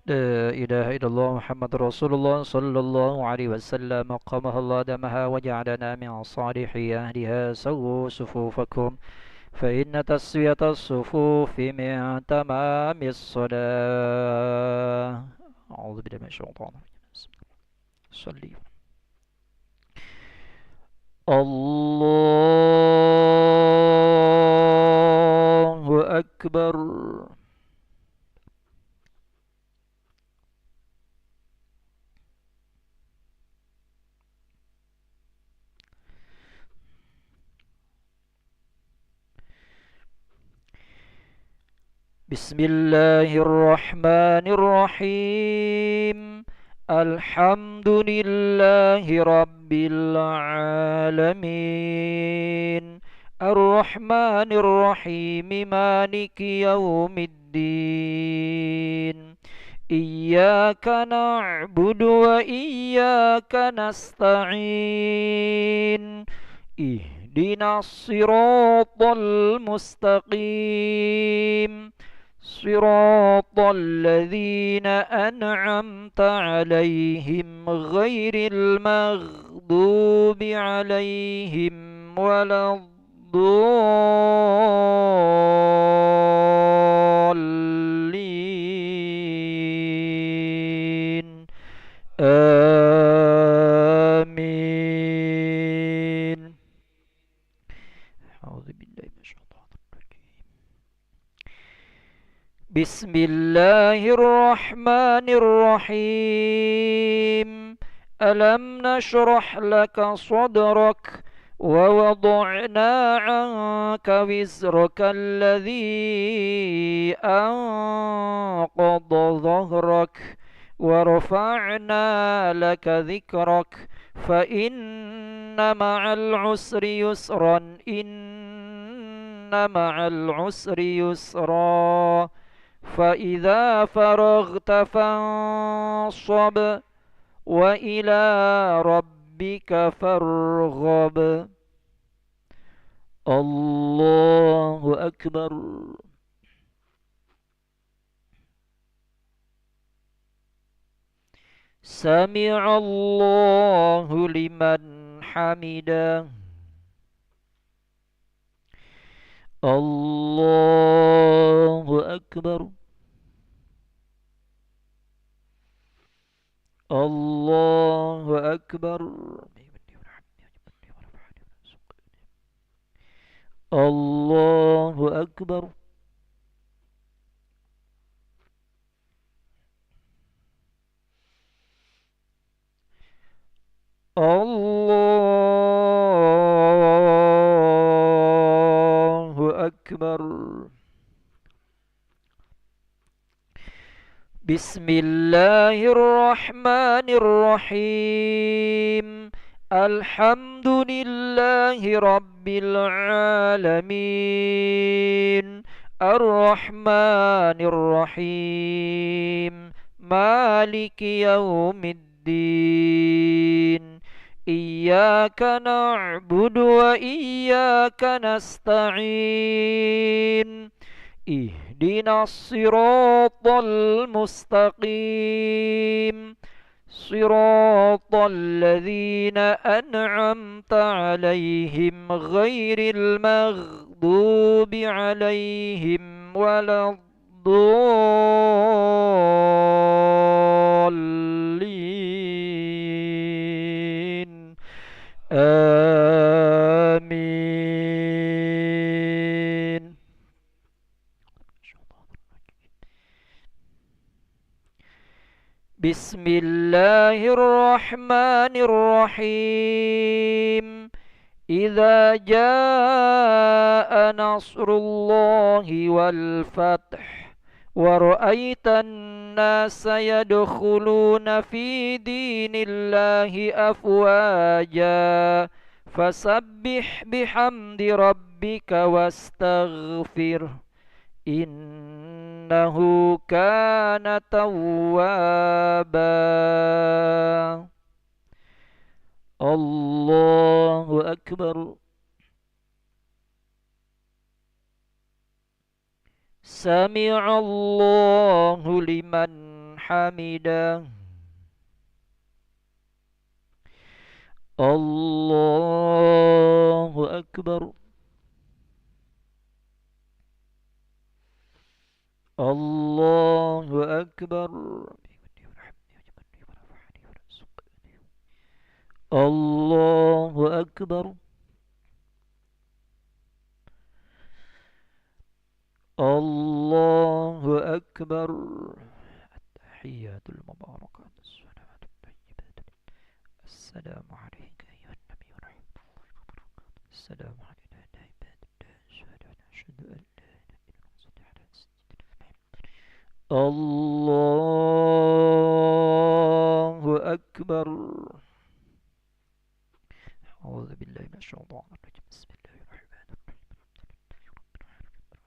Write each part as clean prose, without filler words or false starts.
لا إله إلا الله محمد رسول الله صلى الله عليه وسلم قامها الله دمها وجعلنا من صالح أهلها سووا صفوفكم فإن تسوية الصفوف من تمام الصلاة. أعوذ بالله من الشيطان الرجيم. صلي. الله أكبر. بسم الله الرحمن الرحيم. الحمد لله رب العالمين الرحمن الرحيم مالك يوم الدين إياك نعبد وإياك نستعين اهدنا الصراط المستقيم صراط الذين أنعمت عليهم غير المغضوب عليهم ولا الضالين آمين. أعوذ بالله من الشيطان الرجيم. بسم الله الرحمن الرحيم. ألم نشرح لك صدرك ووضعنا عنك وزرك الذي أنقض ظهرك ورفعنا لك ذكرك فإن مع العسر يسرا إن مع العسر يسرا فإذا فرغت فانصب وإلى ربك فارغب. الله أكبر. سمع الله لمن حمده. الله أكبر. الله أكبر. الله أكبر. الله أكبر. بسم الله الرحمن الرحيم. الحمد لله رب العالمين الرحمن الرحيم مالك يوم الدين إياك نعبد وإياك نستعين اهدنا الصراط المستقيم صراط الذين أنعمت عليهم غير المغضوب عليهم ولا الضالين آمين. بسم الله الرحمن الرحيم. إذا جاء نصر الله والفتح ورأيت الناس يدخلون في دين الله أفواجا فسبح بحمد ربك واستغفره إنه كان توابا. الله أكبر. سمع الله لمن حمده الله أكبر الله أكبر الله أكبر الله أكبر التحيات المباركات الصلوات الطيبات السلام عليك أيها النبي ورحمة الله وبركاته السلام علينا وعلى عباد الله الصالحين أشهد أن لا إله إلا الله صل على سيدنا محمد الله أكبر أعوذ بالله من الشيطان الرجيم بسم الله الرحمن الرحيم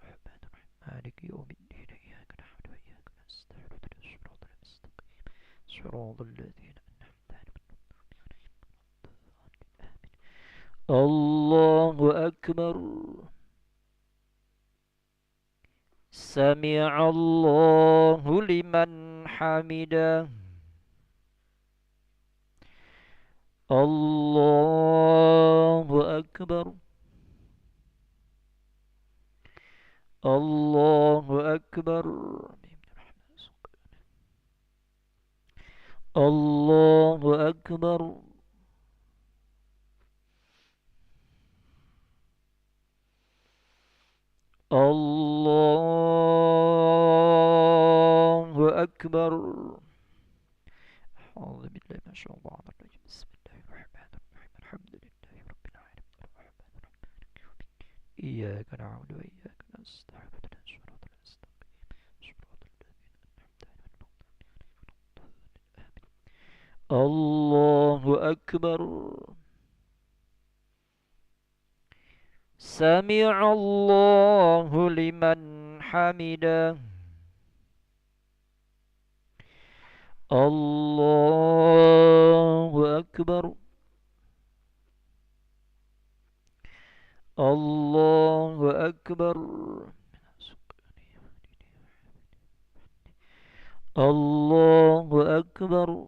الرحمن الرحيم مالك يوم الدين إياك نعبد وإياك نستعين اهدنا الصراط المستقيم صراط الذين أنعمت عليهم الله أكبر سمع الله لمن حمده الله أكبر الله أكبر الله أكبر الله أكبر أعوذ بالله من الشيطان الرجيم بسم الله الرحمن الرحيم الحمد لله رب العالمين الرحمن الرحيم مالك يوم الدين إياك نعبد وإياك نستعين اهدنا الصراط المستقيم صراط الذين أنعمت عليهم الله أكبر سمع الله لمن حمده الله أكبر الله أكبر الله أكبر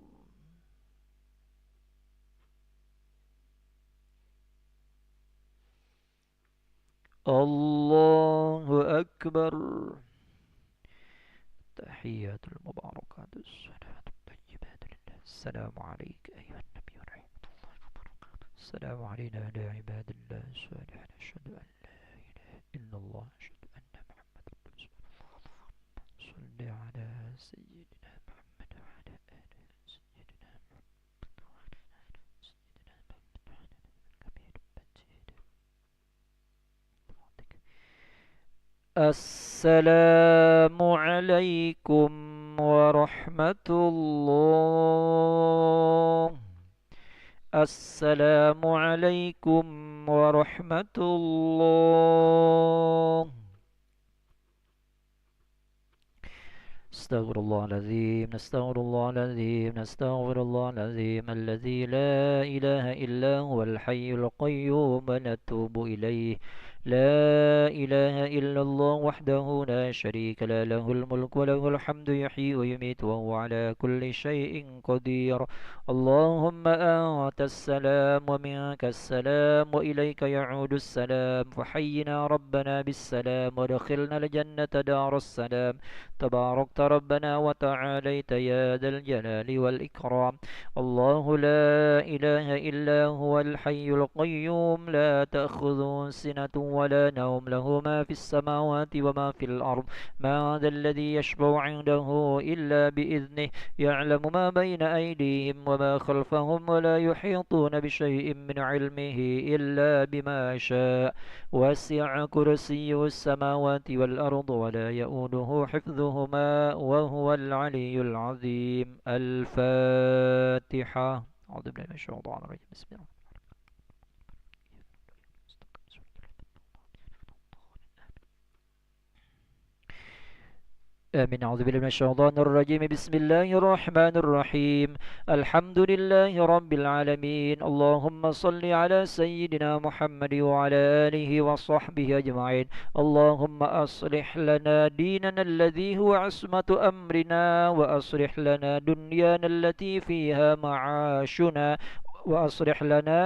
الله أكبر تحيات المباركات الصلاة الطيبات لله السلام عليك أيها النبي ورحمة الله وبركاته السلام علينا وعلى عباد الله الصالحين أشهد أن لا إله إلا الله أشهد أن محمدا رسول الله صل على سيدنا محمد وعلى آل سيدنا محمد وعلى آل سيدنا محمد وعلى كبير مجيد السلام عليكم ورحمة الله السلام عليكم ورحمة الله استغفر الله العظيم نستغفر الله العظيم نستغفر الله العظيم الذي لا إله إلا هو الحي القيوم ونتوب إليه لا إله إلا الله وحده لا شريك له له الملك وله الحمد يحيي ويميت وهو على كل شيء قدير اللهم أنت السلام ومنك السلام وإليك يعود السلام فحينا ربنا بالسلام ودخلنا الجنة دار السلام تباركت ربنا وتعاليت يا ذا الجلال والإكرام الله لا إله إلا هو الحي القيوم لا تأخذه سنة ولا نوم له ما في السماوات وما في الأرض ما هذا الذي يشفع عنده إلا بإذنه يعلم ما بين أيديهم وما خلفهم ولا يحيطون بشيء من علمه إلا بما شاء وسع كرسيه السماوات والأرض ولا يؤوده حفظهما وهو العلي العظيم الفاتحة أعوذ بالله من الشيطان الرجيم بسم الله آمين. أعوذ بالله من الشيطان الرجيم. بسم الله الرحمن الرحيم. الحمد لله رب العالمين. اللهم صل على سيدنا محمد وعلى آله وصحبه أجمعين. اللهم أصلح لنا ديننا الذي هو عصمة أمرنا، وأصلح لنا دنيانا التي فيها معاشنا، وأصلح لنا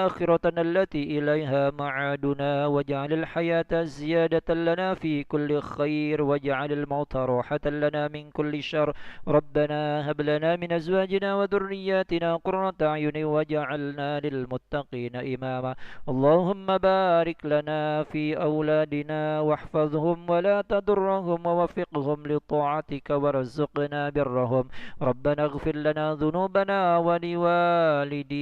آخرتنا التي إليها معادنا، واجعل الحياة زيادة لنا في كل خير، واجعل الموت راحة لنا من كل شر. ربنا هب لنا من أزواجنا وذرياتنا قرة أعين واجعلنا للمتقين إماما. اللهم بارك لنا في أولادنا واحفظهم ولا تضرهم، ووفقهم لطاعتك وارزقنا برهم. ربنا اغفر لنا ذنوبنا ولوالدينا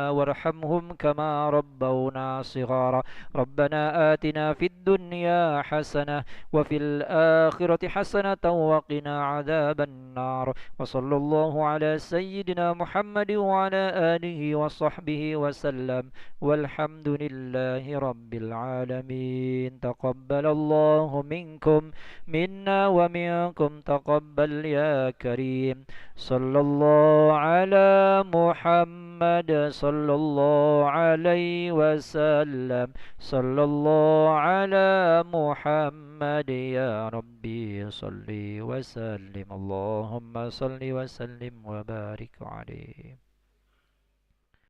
وارحمهم كما ربونا صغارا. ربنا آتنا في الدنيا حسنة وفي الآخرة حسنة وقنا عذاب النار. وصلى الله على سيدنا محمد وعلى آله وصحبه وسلم، والحمد لله رب العالمين. تقبل الله منكم منا ومنكم تقبل يا كريم. صلى الله على محمد صلى الله عليه وسلم. صلى الله على محمد يا ربي صل وسلم. اللهم صل وسلم وبارك عليه.